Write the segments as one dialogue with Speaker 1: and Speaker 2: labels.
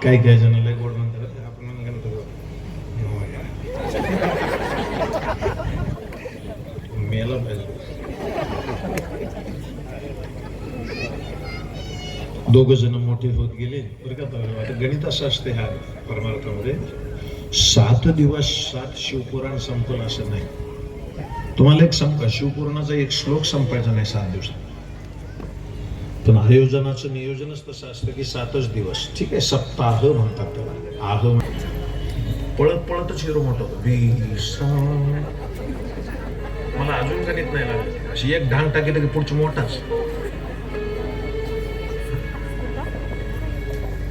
Speaker 1: काही काही जण लय गोड म्हणतात आपण म्हणतो मेला पाहिजे. दोघ जण मोठे होत गेले बरं का. आता गणित असं असते ह्या परमार्थामध्ये 7 दिवस 7 शिवपुराण संपल असं नाही. तुम्हाला एक सांगू, शिवपुराणाचा एक श्लोक संपायचा नाही 7 दिवसात. पण आयोजनाचं नियोजनच तसं असतं की 7च दिवस. ठीक आहे, सप्ताह म्हणतात त्याला. पळत पळतच हिरो मोठा होतो. मला अजून गणित नाही लागलं. अशी एक ढांग टाकी की पुढची मोठाच.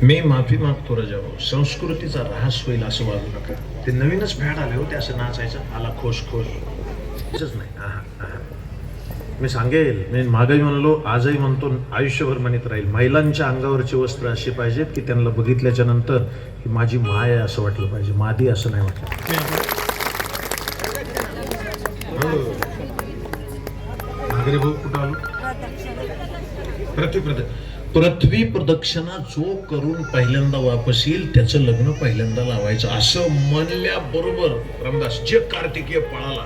Speaker 1: मी माफी मागतो राजाभाऊ, संस्कृतीचा ऱ्हास होईल असं वागू नका. ते नवीनच फॅड आले होते असं नाचायचं आला खोश खोश नाही. मी सांगेल, मी मागही म्हणलो आजही म्हणतो, आयुष्यभर म्हणत राहील, महिलांच्या अंगावरची वस्त्र अशी पाहिजेत की त्यांना बघितल्याच्या नंतर की माझी माय आहे असं वाटलं पाहिजे, मादी असं नाही वाटलं. नागरी भाऊ कुठं आलो? पृथ्वी प्रदक्षिणा जो करून पहिल्यांदा वापस येईल त्याचं लग्न पहिल्यांदा लावायचं असं म्हणल्याबरोबर रामदास जे कार्तिकीय पळाला.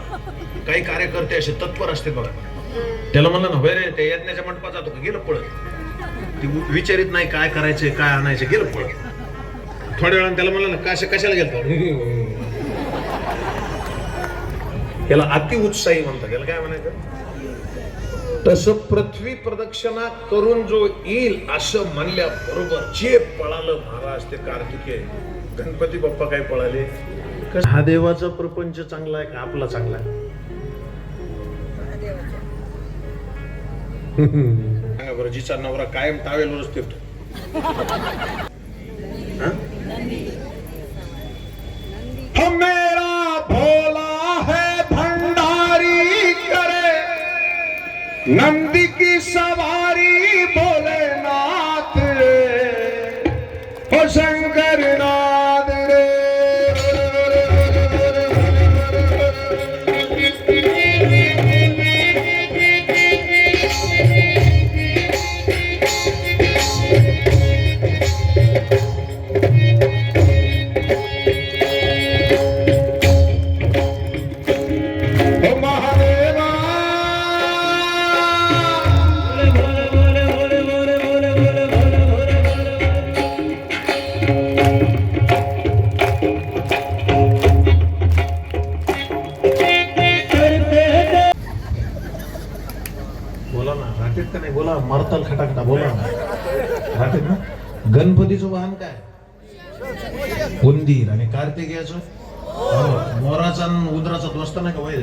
Speaker 1: काही कार्यकर्ते असे तत्पर असते बघा. त्याला म्हणलं ना रे त्या यज्ञाच्या मंडपात जातो का, गेलं पळत. ती विचारित नाही काय करायचंय काय आणायचं, गेलं पळत. थोड्या वेळाने त्याला म्हणलं ना कशाला गेलं, याला अतिउत्साही म्हणतात. याला काय म्हणायचं? तसं पृथ्वी प्रदक्षिणा करून जो येईल असं म्हणल्याबरोबर जे पळालं महाराज ते कार्तिकेय. गणपती बाप्पा काय पळाले? हा देवाचा प्रपंच चांगला आहे का आपला चांगला आहे? सांगा बरं, जिचा नवरा कायम टावेलवरच फिरतो. मेरा भोला है भंडारी करे नंदी की सवारी भोलेनाथ रे, ओ शंकर नाथ रे. बोला मरताल खटाखटा बोला राहते ना. गणपतीचं वाहन काय? उंदीर. आणि कार्तिकेयाचं मोराचा उंदराचा दोस्त नाही का वैर,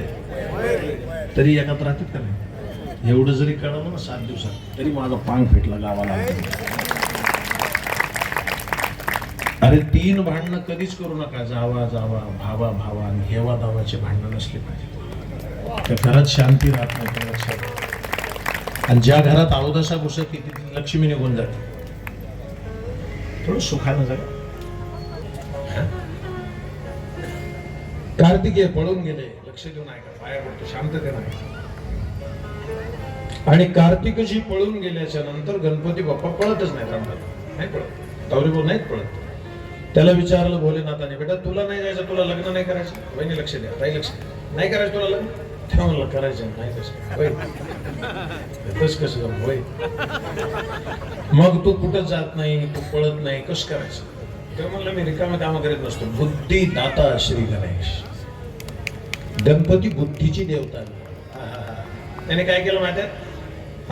Speaker 1: तरी एकात राहतात का नाही? एवढं जरी कळलं ना 7 दिवसात तरी माझा पांग फेटला गावाला. अरे 3 भांडणं कधीच करू नका. जावा जावा भावा भावा आणि हेवा दावाचे भांडणं नसले पाहिजे. त्या घरात शांती राहत नाही. आणि ज्या घरात अवदसा घुसती तिथे लक्ष्मी निघून जाते. थोडं सुखानं जगा. कार्तिकेय पळून गेले, लक्ष देऊन ऐका, पाया पडतो शांततेने. आणि कार्तिकजी पळून गेल्याच्या नंतर गणपती बाप्पा पळतच नाही. नाही पळत, तावरी नाहीत पळत. त्याला विचारलं भोलेनाथाने, बेटा तुला नाही जायचं, तुला लग्न नाही करायचं? वहिनी लक्ष द्या, ताई लक्ष द्या. नाही करायचं तुला लग्न? तेव्हा मला करायचं नाही. कसं कसं होय, मग तू कुठं जात नाही, तू पळत नाही, कसं करायचं? तेव्हा म्हणलं मी रिकामे कामं करीत नसतो. बुद्धी दाता श्री गणेश. गणपती बुद्धीची देवता. त्याने काय केलं माहिती आहे?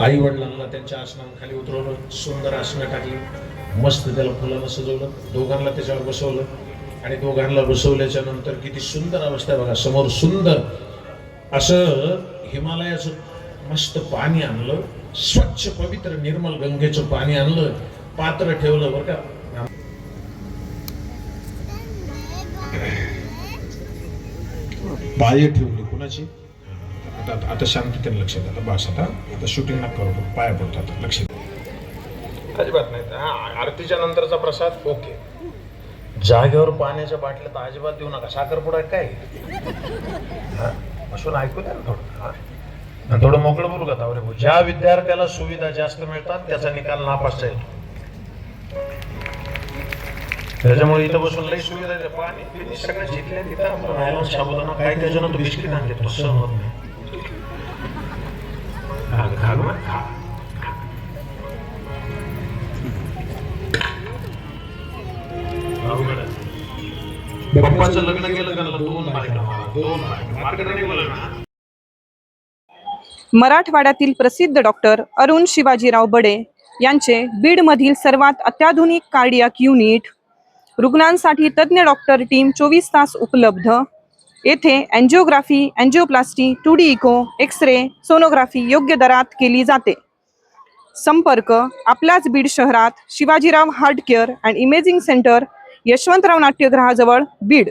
Speaker 1: आई वडिलांना त्यांच्या आसनाखाली उतरवलं, सुंदर आसनं टाकली, मस्त त्याला फुलानं सजवलं, दोघांना त्याच्यावर बसवलं. आणि दोघांना बसवल्याच्या नंतर किती सुंदर अवस्था आहे बघा. समोर सुंदर असं हिमालयाचं मस्त पाणी आणलं, स्वच्छ पवित्र निर्मल गंगेचं पाणी आणलं, पात्र ठेवलं बरं का. पाय ठेवली कुणाची? आता शांततेने लक्ष द्या. बस आता शूटिंग नका करू, पाया पडतो आता. लक्ष द्या, अजिबात नाही. आरतीच्या नंतरचा प्रसाद ओके. जागेवर पाण्याच्या बाटल्या तर अजिबात देऊ नका. साखरपुडा काय असून ऐकू द्या ना थोडं. थोडं मोकळं बोलू का तावरे भाऊ? ज्या विद्यार्थ्याला सुविधा जास्त मिळतात त्याचा निकाल नापासचा येतो. त्याच्यामुळे इथं बसून लई सुविधा आहे. पाणी पिणी सगळं जिथल्या तिथं आपलं राहायला साबुदाणा काय त्याच्यानंतर बिस्किट आणले तो सहन होत नाही. खा गं, खा. पप्पाचं लग्न केलं त्यांना 2 बायका, 2 बायका.
Speaker 2: मराठवाड्यातील प्रसिद्ध डॉक्टर अरुण शिवाजीराव बडे यांचे बीडमधील सर्वात अत्याधुनिक कार्डियाक युनिट, रुग्णांसाठी तज्ज्ञ डॉक्टर टीम 24 तास उपलब्ध. येथे angiography, angioplasty, 2D echo, X ray, sonography योग्य दरात केली जाते. संपर्क आपल्याच बीड शहरात Shivajirao heart care and imaging centre, यशवंतराव नाट्यगृहाजवळ, बीड.